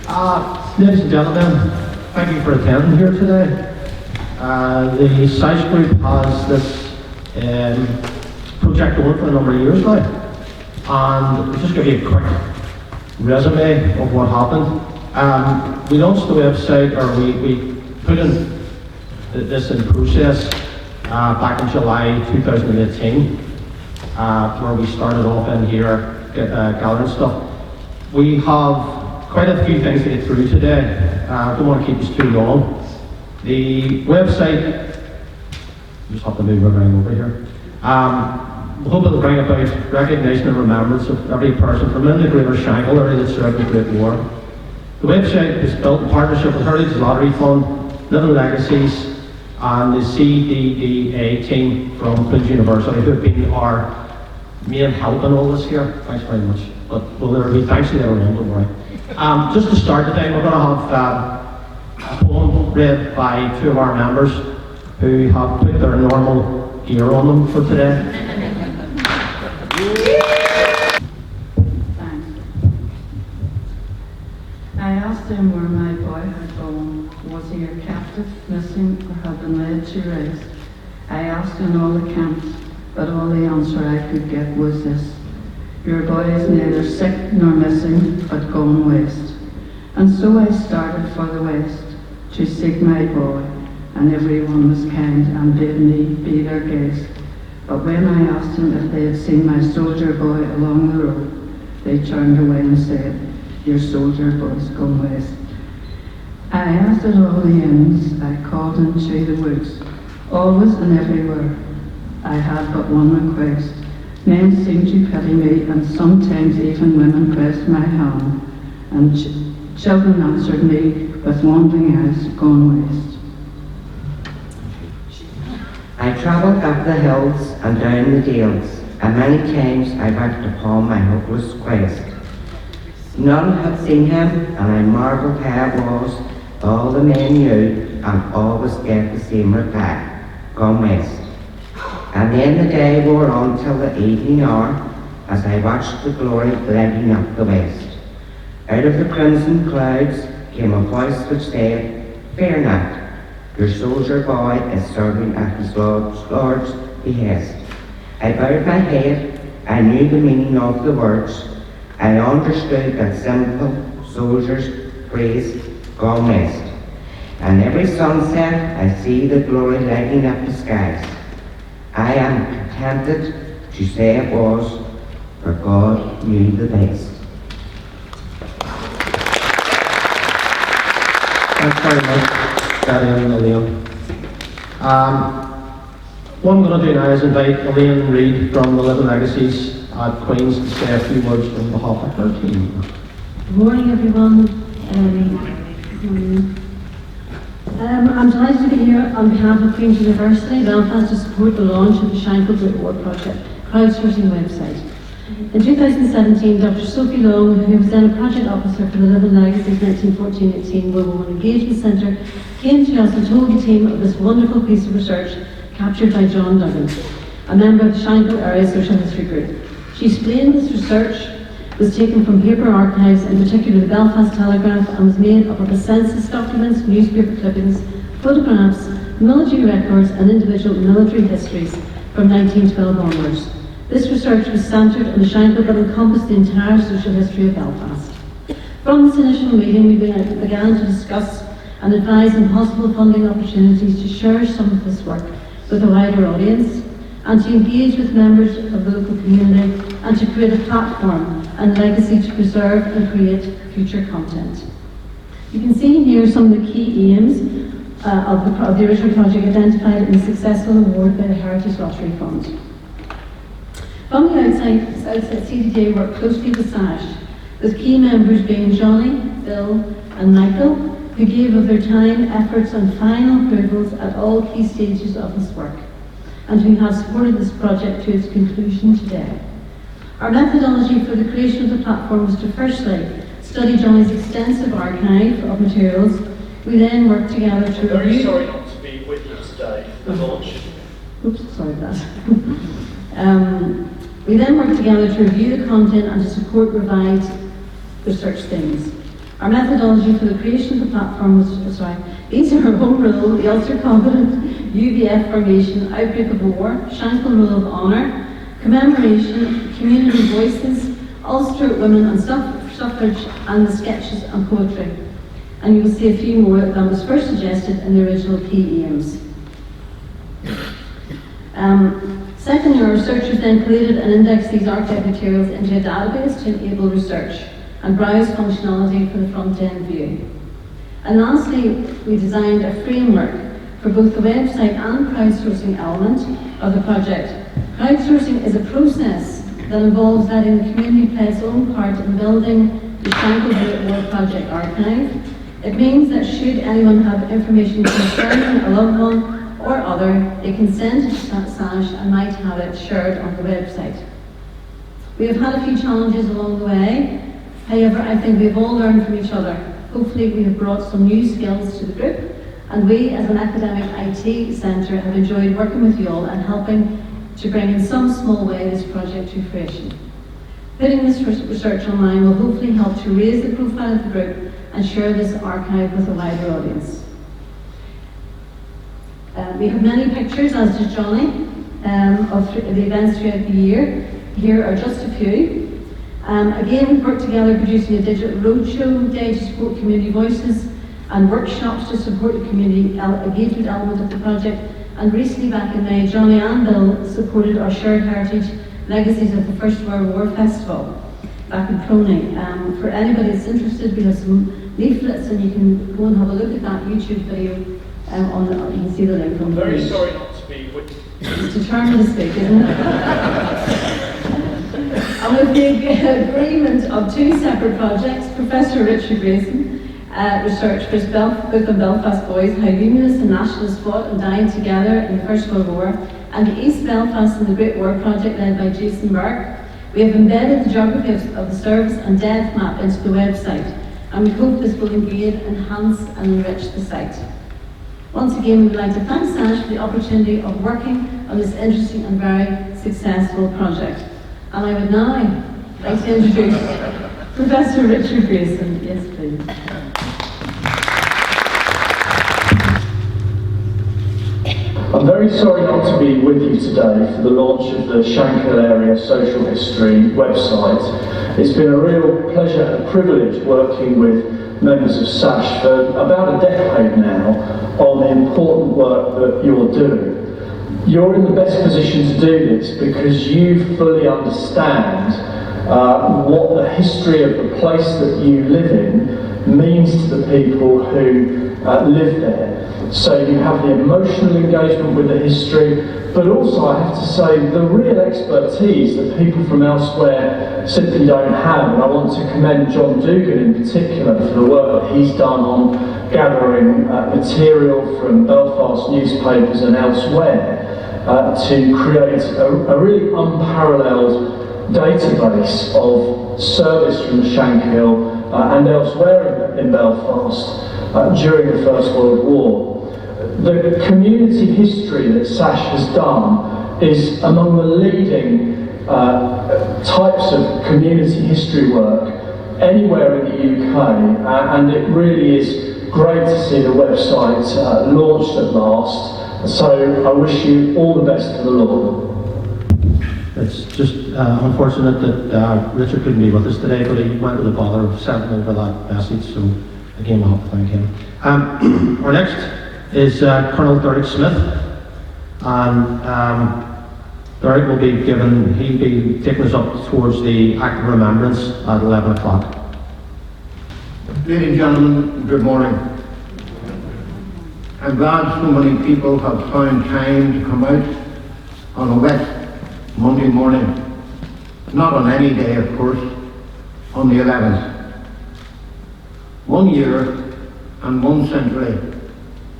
Ladies and gentlemen, thank you for attending here today. The S.A.S.H Group has this project going for a number of years now, and I'll just give you a quick resume of what happened. We launched the website, or we put in this in process back in July 2018, where we started off in here gathering stuff. We have quite a few things to get through today. I don't want to keep us too long. The website, just have to move everything over here. We hope it'll bring about recognition and remembrance of every person from in the greater Shankill area that served the Great War. The website is built in partnership with Heritage Lottery Fund, Living Legacies, and the CDDA team from Queen's University, who have been our main help in all this here. Thanks very much. But there'll be thanks to everyone, don't worry. Just to start today, we're going to have a poem read by two of our members who have put their normal gear on them for today. Thanks. I asked him where my boy had gone. Was he a captive, missing, or had been led to rest? I asked in all accounts, but all the answer I could get was this: your boy is neither sick nor missing, but gone west. And so I started for the west to seek my boy, and everyone was kind and bid me be their guest. But when I asked them if they had seen my soldier boy along the road, they turned away and said, your soldier boy's gone west. I asked at all the inns, I called into the woods, always and everywhere. I had but one request. Men seemed to pity me, and sometimes even women pressed my hand, and children answered me with wandering eyes, gone west. I travelled up the hills and down the dales, and many times I worked upon my hopeless quest. None had seen him, and I marvelled how it was. All the men knew, and always gave the same reply, gone west. And then the day wore on till the evening hour, as I watched the glory blending up the west. Out of the crimson clouds came a voice which said, fear not, your soldier boy is serving at his Lord's behest. I bowed my head, I knew the meaning of the words. I understood that simple soldier's phrase, gone west. And every sunset I see the glory lighting up the skies. I am contented to say it was, for God knew the best. Thanks very much, Daddy and Elaine. What I'm going to do now is invite Elaine Reid from the Living Legacies at Queen's to say a few words on behalf of her team. Good morning, everyone. I'm delighted to be here on behalf of Queen's University Belfast to support the launch of the Shankill Great War Project crowdsourcing website. In 2017, Dr. Sophie Long, who was then a project officer for the Living Legacies 1914-18 World War I Engagement Centre, came to us and told the team of this wonderful piece of research captured by John Duggan, a member of the Shankill Area Social History Group. She explained this research was taken from paper archives, in particular the Belfast Telegraph, and was made up of the census documents, newspaper clippings, photographs, military records and individual military histories from 1912 onwards. This research was centred on the Shankill but encompassed the entire social history of Belfast. From this initial meeting we began to discuss and advise on possible funding opportunities to share some of this work with a wider audience, and to engage with members of the local community, and to create a platform and legacy to preserve and create future content. You can see here some of the key aims of the original project identified in the successful award by the Heritage Lottery Fund. From the outset, CDDA worked closely with S.A.S.H, with key members being Johnny, Bill and Michael, who gave of their time, efforts and final approvals at all key stages of this work, and who have supported this project to its conclusion today. Our methodology for the creation of the platform was to firstly study Johnny's extensive archive of materials. We then worked together to review... Very sorry not to be with you today for the launch. Oops, sorry about that. We then worked together to review the content and to support revised research themes. Our methodology for the creation of the platform was, these are home rule, the Ulster Covenant, UVF formation, outbreak of war, Shankill rule of honour, commemoration, community voices, Ulster women and suffrage, and the sketches and poetry. And you will see a few more than was first suggested in the original key aims. Secondly, our researchers then collated and indexed these archive materials into a database to enable research and browse functionality for the front-end view. And lastly, we designed a framework for both the website and crowdsourcing element of the project. Crowdsourcing is a process that involves letting the community play its own part in building the Shankill Great War Project archive. It means that should anyone have information concerning a loved one or other, they can send it to S.A.S.H and might have it shared on the website. We have had a few challenges along the way. However, I think we've all learned from each other. Hopefully we have brought some new skills to the group, and we as an academic IT centre have enjoyed working with you all and helping to bring in some small way this project to fruition. Putting this research online will hopefully help to raise the profile of the group and share this archive with a wider audience. We have many pictures, as does Johnny, of the events throughout the year. Here are just a few. Again, we've worked together producing a digital roadshow day to support community voices and workshops to support the community engagement element of the project. And recently, back in May, Johnny and Bill supported our Shared Heritage Legacies of the First World War Festival back in Prony. For anybody that's interested, we have some leaflets and you can go and have a look at that YouTube video. You can see the link on the page. Very sorry not to be with you. It's determined to speak, isn't it? And with the agreement of two separate projects, Professor Richard Grayson researched for his book on Belfast boys, how Unionists and Nationalists fought and died together in the First World War, and the East Belfast and the Great War project led by Jason Burke. We have embedded the geography of the service and death map into the website, and we hope this will engage, enhance and enrich the site. Once again, we would like to thank S.A.S.H for the opportunity of working on this interesting and very successful project. And I would now like to introduce Professor Richard Grayson. Yes, please. I'm very sorry not to be with you today for the launch of the Shankill Area Social History website. It's been a real pleasure and privilege working with members of S.A.S.H for about a decade now on the important work that you're doing. You're in the best position to do this because you fully understand what the history of the place that you live in means to the people who live there. So you have the emotional engagement with the history, but also I have to say the real expertise that people from elsewhere simply don't have. And I want to commend John Dugan in particular for the work that he's done on gathering material from Belfast newspapers and elsewhere to create a really unparalleled database of service from the Shankill and elsewhere in Belfast during the First World War. The community history that S.A.S.H has done is among the leading types of community history work anywhere in the UK, and it really is great to see the website launched at last. So I wish you all the best for the Lord. It's just unfortunate that Richard couldn't be with us today, but he went to the bother of sending over that message, so again we'll have to thank him. Our next is Colonel Derek Smith, and Derek will be he'll be taking us up towards the Act of Remembrance at 11 o'clock. Ladies and gentlemen, good morning. I'm glad so many people have found time to come out on a wet Monday morning. Not on any day, of course, on the 11th. 1 year and 1 century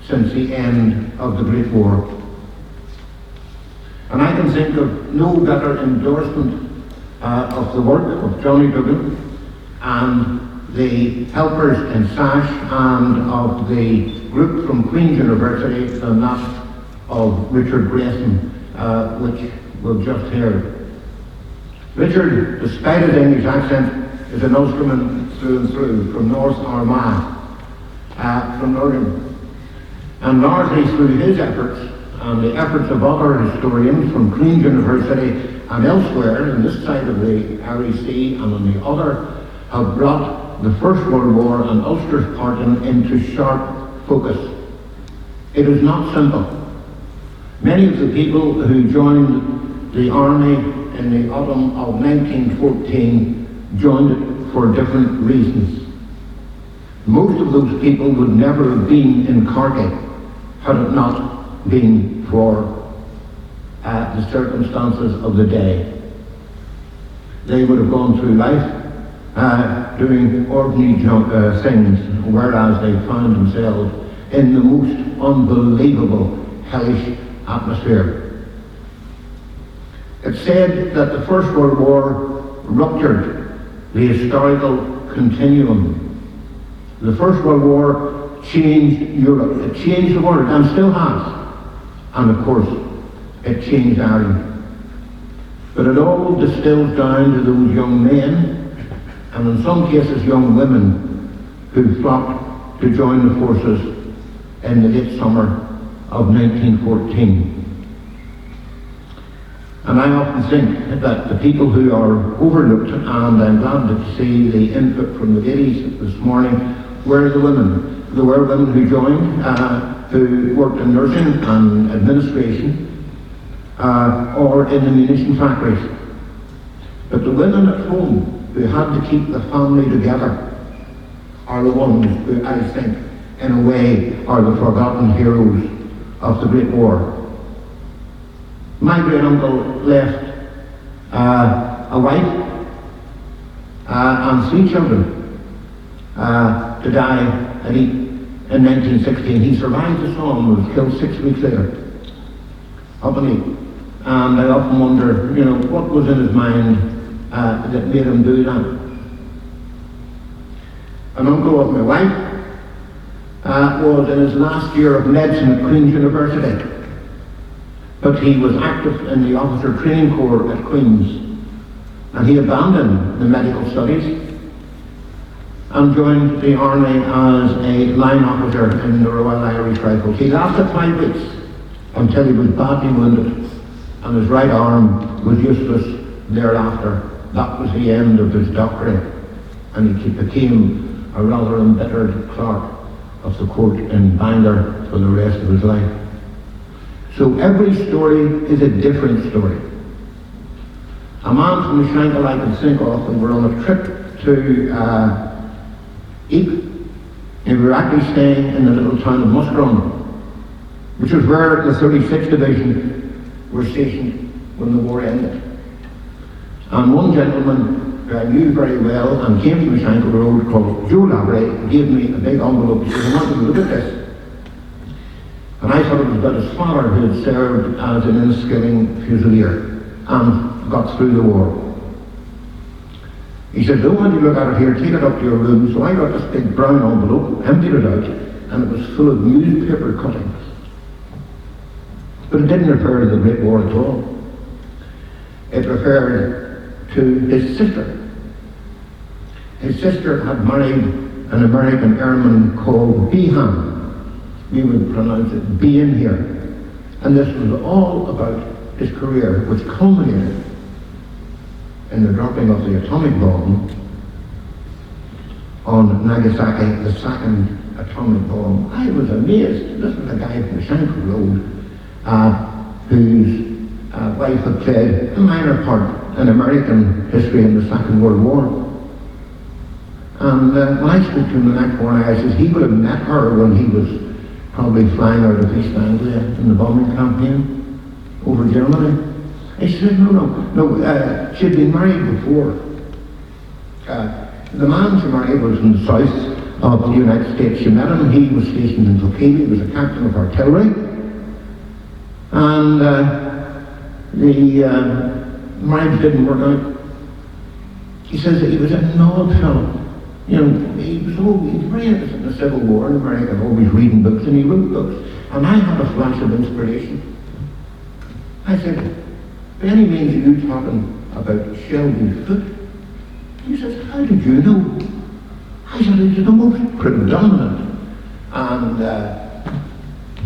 since the end of the Great War. And I can think of no better endorsement of the work of Johnny Dugan and the helpers in S.A.S.H and of the group from Queen's University than that of Richard Grayson, which we'll just hear. Richard, despite his English accent, is an Ulsterman through and through, from North Armagh, from Northern. And largely through his efforts and the efforts of other historians from Queen's University and elsewhere on this side of the Irish Sea and on the other, have brought the First World War and Ulster's part in into sharp focus. It is not simple. Many of the people who joined the army in the autumn of 1914 joined it for different reasons. Most of those people would never have been in Cardiff had it not been for the circumstances of the day. They would have gone through life doing ordinary things, whereas they found themselves in the most unbelievable hellish atmosphere. It's said that the First World War ruptured the historical continuum. The First World War changed Europe, it changed the world, and still has. And of course, it changed Ireland. But it all distills down to those young men, and in some cases young women, who flocked to join the forces in the late summer of 1914. And I often think that the people who are overlooked, and I'm glad to see the input from the ladies this morning, were the women. There were women who joined, who worked in nursing and administration, or in the munition factories. But the women at home who had to keep the family together are the ones who, I think, in a way, are the forgotten heroes of the Great War. My great uncle left a wife and 3 children to die in 1916. He survived the storm and was killed 6 weeks later up in Leith. And I often wonder, what was in his mind that made him do that. An uncle of my wife was in his last year of medicine at Queen's University, but he was active in the officer training corps at Queen's, and he abandoned the medical studies and joined the army as a line officer in the Royal Irish Rifles. He lasted 5 weeks until he was badly wounded and his right arm was useless thereafter. That was the end of his doctorate, and he became a rather embittered clerk of the court in Bangor for the rest of his life. So every story is a different story. A man from Shankill I can think of, and we're on a trip to Ypres, and we were actually staying in the little town of Musgrave, which is where the 36th Division were stationed when the war ended. And one gentleman who I knew very well and came from the Shankill Road, called Joe Labrie, gave me a big envelope. He said, I want you to look at this. And I thought it was about his father who had served as an Enniskilling Fusilier and got through the war. He said, don't want you to look at it here, take it up to your room. So I got this big brown envelope, emptied it out, and it was full of newspaper cuttings. But it didn't refer to the Great War at all. It referred to his sister. His sister had married an American airman called Behan. We would pronounce it Behan here. And this was all about his career, which culminated in the dropping of the atomic bomb on Nagasaki, the second atomic bomb. I was amazed. This was a guy from the Shankill Road whose wife had played a minor part in American history in the Second World War. And when I spoke to him the next morning, I said he would have met her when he was probably flying out of East Anglia in the bombing campaign over Germany. He said, no, she had been married before. The man she married was in the south of the United States. She met him, he was stationed in Kilkenny, he was a captain of artillery. And the marriage didn't work out. He says that he was an odd fellow. He was very interested in the Civil War in America, always reading books, and he wrote books. And I had a flash of inspiration. I said, by any means are you talking about Shelby Foote? He says, how did you know? I said, he's the most predominant and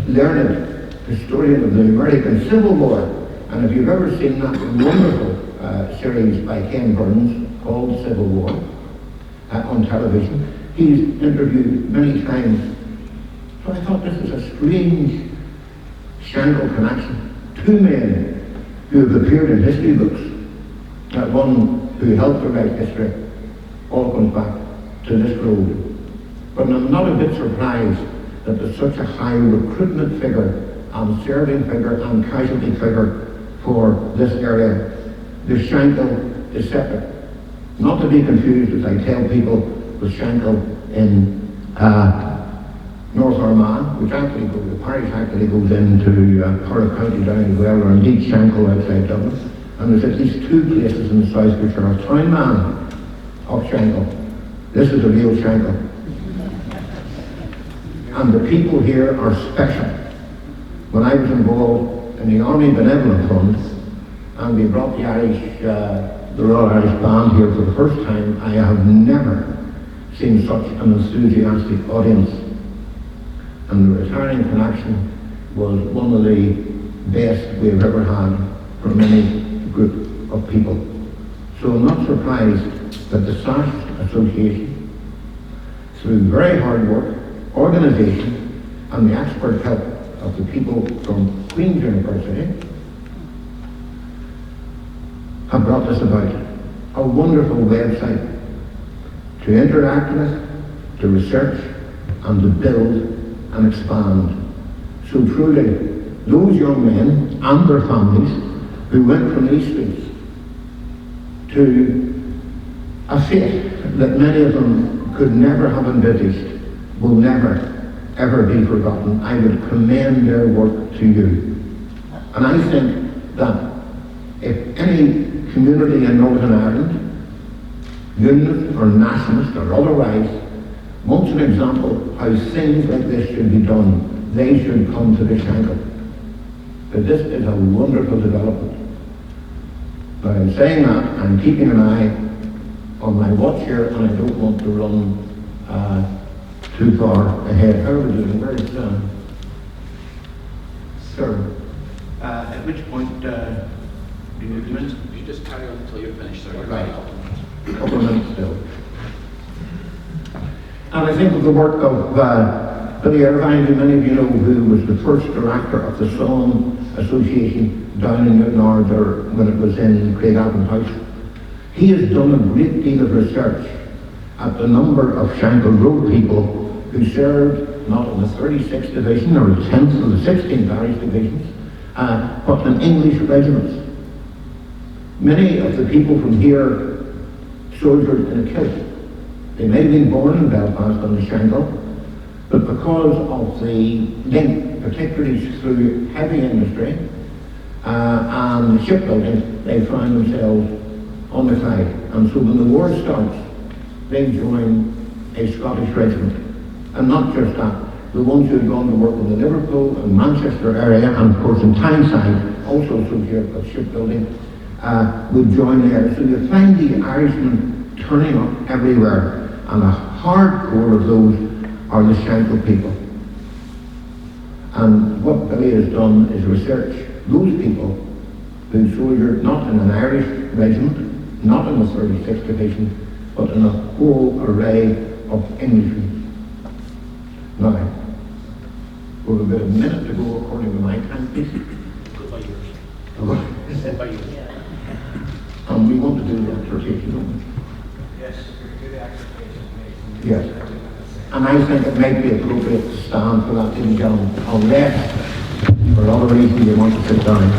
learned historian of the American Civil War. And if you've ever seen that wonderful series by Ken Burns called Civil War on television, he's interviewed many times. So I thought this is a strange Shankill connection. Two men who have appeared in history books, one who helped to write history, all comes back to this road. But I'm not a bit surprised that there's such a high recruitment figure and serving figure and casualty figure for this area. The Shankill is separate. Not to be confused, as I tell people, with Shankill in North Armagh, which actually goes, the parish actually goes into Cork County down as well, or indeed Shankill outside Dublin. And there's at least two places in the south which are a town man of Shankill. This is a real Shankill. And the people here are special. When I was involved in the Army Benevolent Fund, and we brought the Royal Irish Band here for the first time, I have never seen such an enthusiastic audience. And the retiring connection was one of the best we have ever had from any group of people. So I'm not surprised that the S.A.S.H Association, through very hard work, organisation, and the expert help of the people from Queen's University, have brought this about. A wonderful website to interact with, to research, and to build and expand. So truly, those young men and their families who went from these streets to a fate that many of them could never have envisaged will never, ever be forgotten. I would commend their work to you. And I think that if any community in Northern Ireland, unionist or nationalist or otherwise, wants an example how things like this should be done, they should come to the Shankill. But this is a wonderful development. Now in saying that, I'm keeping an eye on my watch here, and I don't want to run too far ahead. How are we doing? Where is sir? At which point do you need to minutes? You just carry on until you're finished, sir. Right. A couple of minutes still. And I think of the work of Billy Irvine, who many of you know, who was the first director of the Song Association down in Newton Ards, or when it was in Craigavon House. He has done a great deal of research at the number of Shankill Road people who served not in the 36th Division or the 10th or the 16th Irish Divisions, but in English regiments. Many of the people from here soldiered in a kilt. They may have been born in Belfast on the Shankill, but because of the link, particularly through heavy industry and shipbuilding, they found themselves on the Clyde. And so when the war starts, they join a Scottish regiment. And not just that, the ones who had gone to work in the Liverpool and Manchester area, and of course in Tyneside, also associated with shipbuilding, would join there. So you find the Irishmen turning up everywhere, and a hardcore of those are the Shankill people. And what Billy has done is research those people who soldiered not in an Irish regiment, not in the 36th Division, but in a whole array of Englishmen. Now, we've about a minute to go according to my time, please. Go by yours. Okay. Go by yours. And we want to do the exhortation, don't we? Yes, do the exhortation. Yes. And I think it might be appropriate to stand for that, ladies and gentlemen, unless for other reason you want to sit down.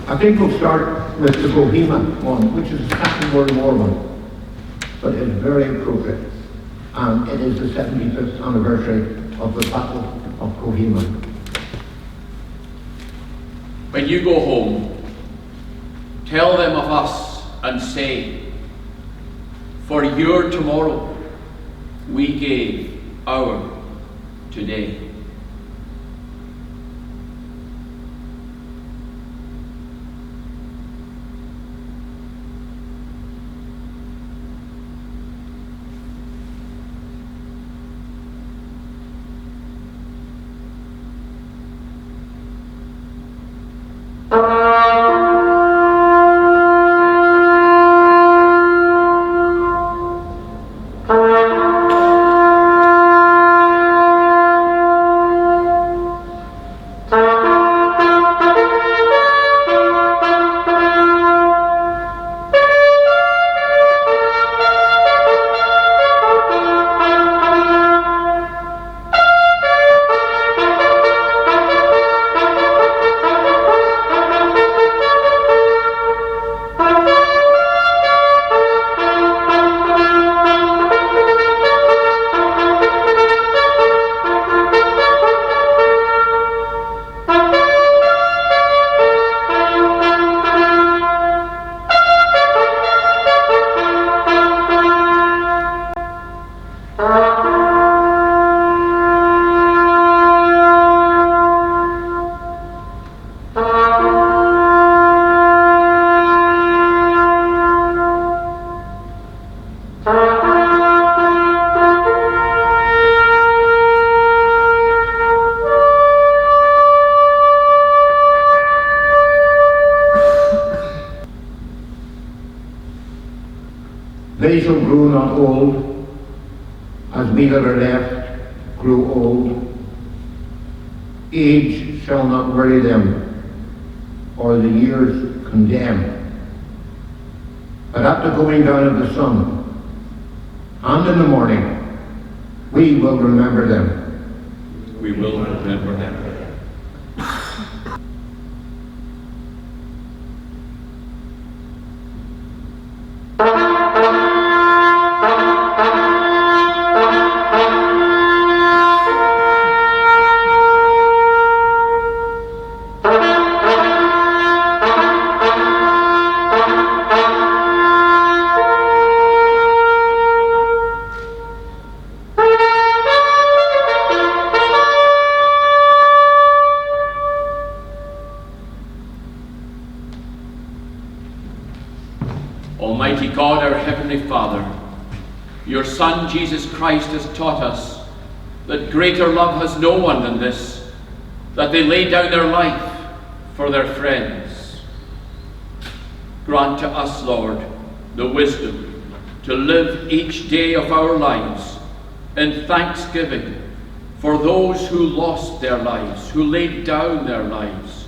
I think we'll start with the Kohima one, which is the Second World War one, but it's very appropriate. And it is the 75th anniversary of the Battle of Kohima. When you go home, tell them of us and say, for your tomorrow, we gave our today. They shall grow not old, as we that are left grow old. Age shall not worry them, or the years condemn. But at the going down of the sun, and in the morning, we will remember them. We will remember them. Almighty God, our Heavenly Father, your Son Jesus Christ has taught us that greater love has no one than this, that they lay down their life for their friends. Grant to us, Lord, the wisdom to live each day of our lives in thanksgiving for those who lost their lives, who laid down their lives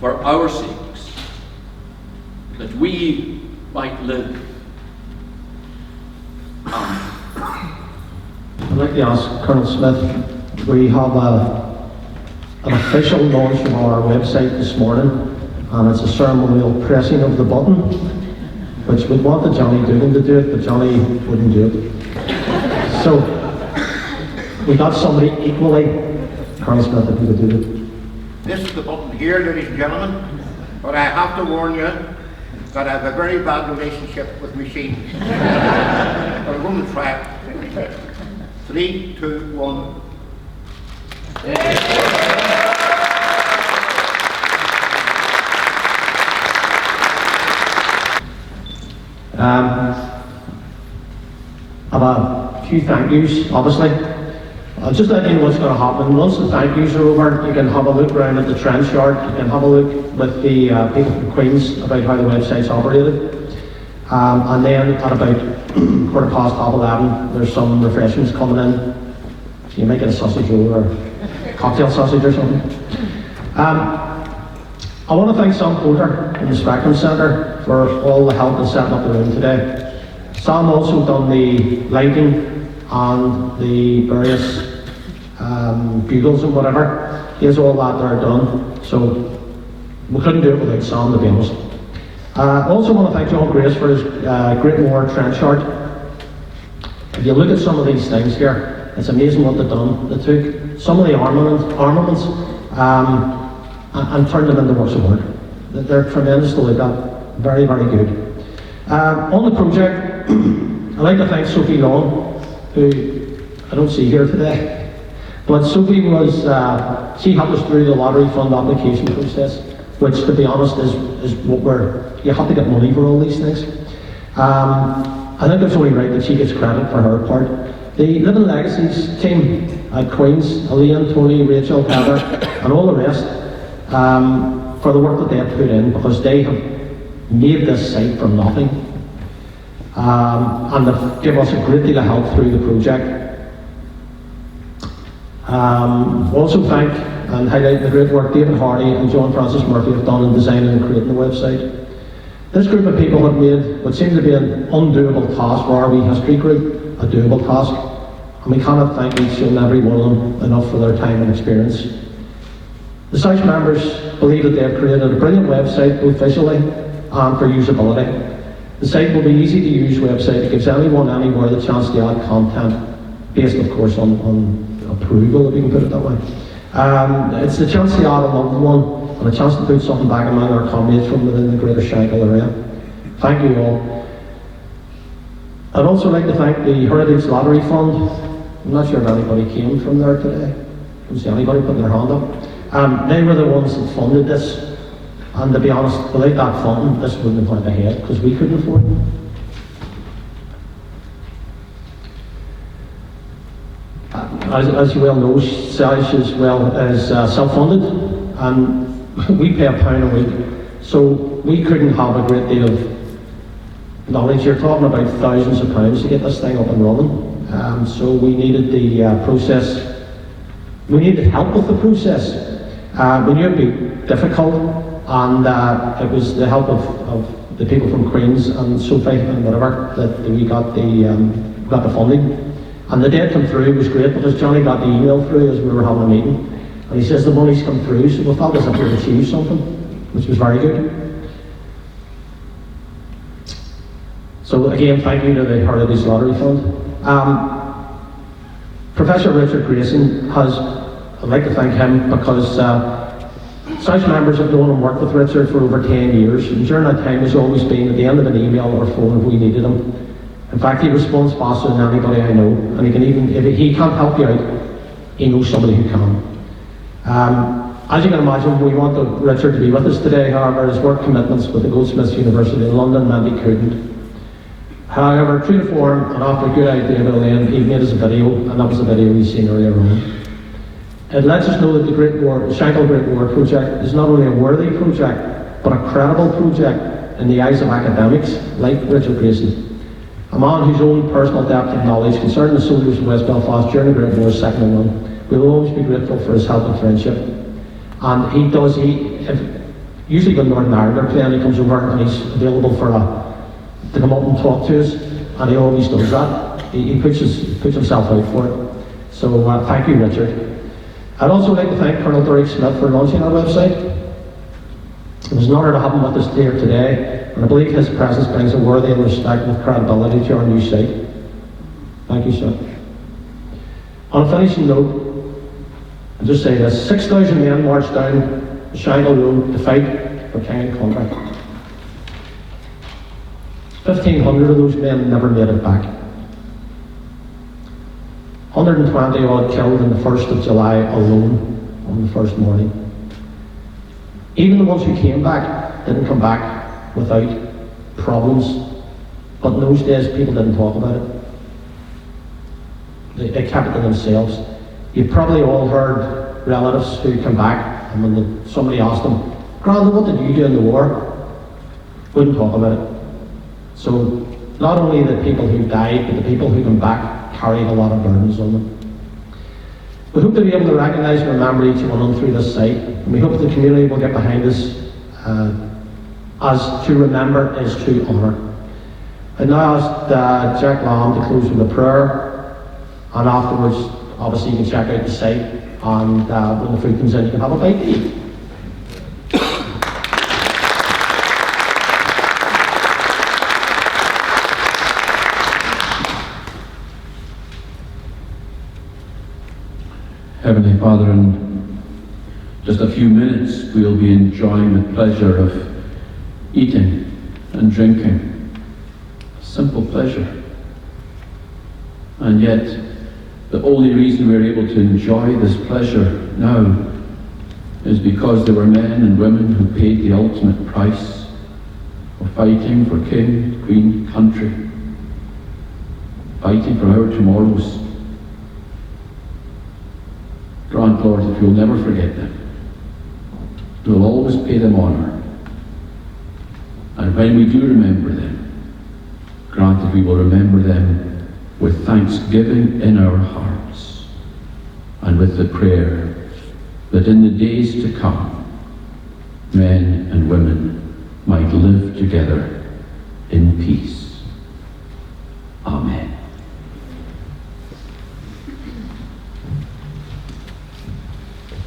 for our sakes, that we might live. Amen. I'd like to ask Colonel Smith, we have an official launch of our website this morning, and it's a ceremonial pressing of the button, which we'd wanted Johnny Dugan to do it, but Johnny wouldn't do it. So, we got somebody equally, Colonel Smith, if you could do it. This is the button here, ladies and gentlemen, but I have to warn you that I have a very bad relationship with machines. I'm going to try it. 3, 2, 1. I have a few thank yous, obviously. I'll just let you know what's going to happen. Once the thank yous are over, you can have a look around at the trench yard. You can have a look with the people from Queen's about how the website's operated. And then at about 11:15, there's some refreshments coming in. So you might get a sausage roll or cocktail sausage or something. I want to thank Sam Coulter in the Spectrum Centre for all the help in setting up the room today. Sam also done the lighting and the various bugles and whatever. He has all that there done, so we couldn't do it without Sam, to be honest. I also want to thank John Grace for his Great War trench yard. If you look at some of these things here, it's amazing what they've done. They took some of the armaments and turned them into works of art. They're tremendous to look at, very, very good. On the project, I'd like to thank Sophie Long, who I don't see here today. But Sophie was, she helped us through the lottery fund application process, which, to be honest, is what you have to get money for all these things. I think it's only right that she gets credit for her part. The Living Legacies team at Queen's, Elaine, Tony, Rachel, Heather, and all the rest, for the work that they have put in, because they have made this site from nothing. And they've given us a great deal of help through the project. Also thank and highlight the great work David Hardy and John Francis Murphy have done in designing and creating the website. This group of people have made what seems to be an undoable task for our wee history group a doable task, and we cannot thank each and every one of them enough for their time and experience. The S.A.S.H I members believe that they have created a brilliant website both visually and for usability. The site will be an easy to use website that gives anyone anywhere the chance to add content, based of course on approval, if you can put it that way. It's the chance to add a loved one and a chance to put something back among our comrades from within the greater Shankill area. Thank you all. I'd also like to thank the Heritage Lottery Fund. I'm not sure if anybody came from there today. I don't see anybody putting their hand up. They were the ones that funded this, and to be honest, without that funding, this wouldn't have went ahead because we couldn't afford it. As you well know, S.A.S.H is self-funded, and we pay £1 a week, so we couldn't have a great deal of knowledge. You're talking about thousands of pounds to get this thing up and running. So we needed the process. We needed help with the process. We knew it would be difficult, and it was the help of the people from Queen's and Sophie and whatever that we got the funding. And the day it came through was great, because Johnny got the email through as we were having a meeting, and he says the money's come through, so we felt as if we'd achieved something, which was very good. So again, thank you to the Heritage Lottery Fund. Professor Richard Grayson I'd like to thank him, because S.A.S.H members have known and worked with Richard for over 10 years, and during that time he's always been at the end of an email or phone if we needed him. In fact, he responds faster than anybody I know, and he can even, if he can't help you out, he knows somebody who can. As you can imagine, we want Richard to be with us today. However, his work commitments with the Goldsmiths University in London meant he couldn't. However, true to form, and after a good idea at the end, he made us a video, and that was the video we've seen earlier on. It lets us know that the Shankill Great War project is not only a worthy project, but a credible project in the eyes of academics like Richard Grayson, a man whose own personal depth of knowledge concerning the soldiers of West Belfast during the Great War is second to none. We will always be grateful for his help and friendship. And usually when Northern Ireland are playing, he comes over and he's available to come up and talk to us, and he always does that. He puts himself out for it. So thank you, Richard. I'd also like to thank Colonel Derek Smith for launching our website. It was an honour to have him with us here today, and I believe his presence brings a worthy and respectful credibility to our new site. Thank you, sir. On a finishing note, I'll just say this: 6,000 men marched down the Shankill Road to fight for king and country. 1,500 of those men never made it back. 120 odd killed on the 1st of July alone, on the first morning. Even the ones who came back didn't come back without problems, but in those days people didn't talk about it. They kept it to themselves. You've probably all heard relatives who come back, and when somebody asked them, "Granda, what did you do in the war?" Wouldn't talk about it. So not only the people who died, but the people who come back carried a lot of burdens on them. We hope to be able to recognise and remember each one on through this site, and we hope the community will get behind us, as to remember is to honour. I now ask Jack Lamb to close with a prayer, and afterwards, obviously, you can check out the site, and when the food comes in, you can have a bite to eat. Heavenly Father, in just a few minutes we'll be enjoying the pleasure of eating and drinking. Simple pleasure. And yet, the only reason we're able to enjoy this pleasure now is because there were men and women who paid the ultimate price for fighting for king, queen, country, fighting for our tomorrows. Grant, Lord, that we'll never forget them. We'll always pay them honour. And when we do remember them, grant that we will remember them with thanksgiving in our hearts, and with the prayer that in the days to come, men and women might live together in peace. Amen.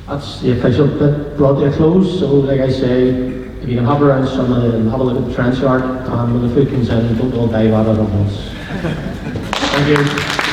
That's the official bit brought to a close. So, like I say, if you can have around some and have a look at the trench yard, and when the food comes in, don't all dive at it at once. Thank you.